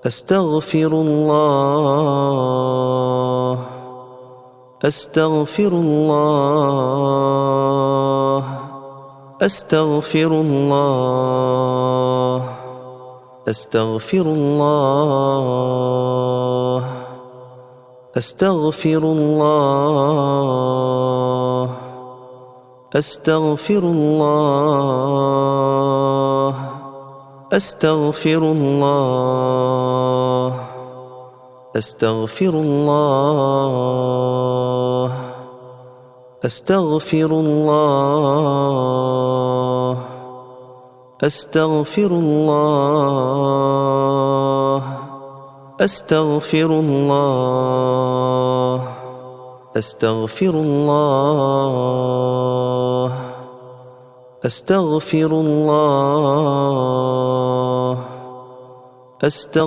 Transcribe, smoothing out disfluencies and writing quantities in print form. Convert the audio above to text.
أستغفر الله أستغفر الله أستغفر الله أستغفر الله أستغفر الله أستغفر الله أستغفر الله أستغفر الله أستغفر الله أستغفر الله أستغفر الله أستغفر الله أستغفر الله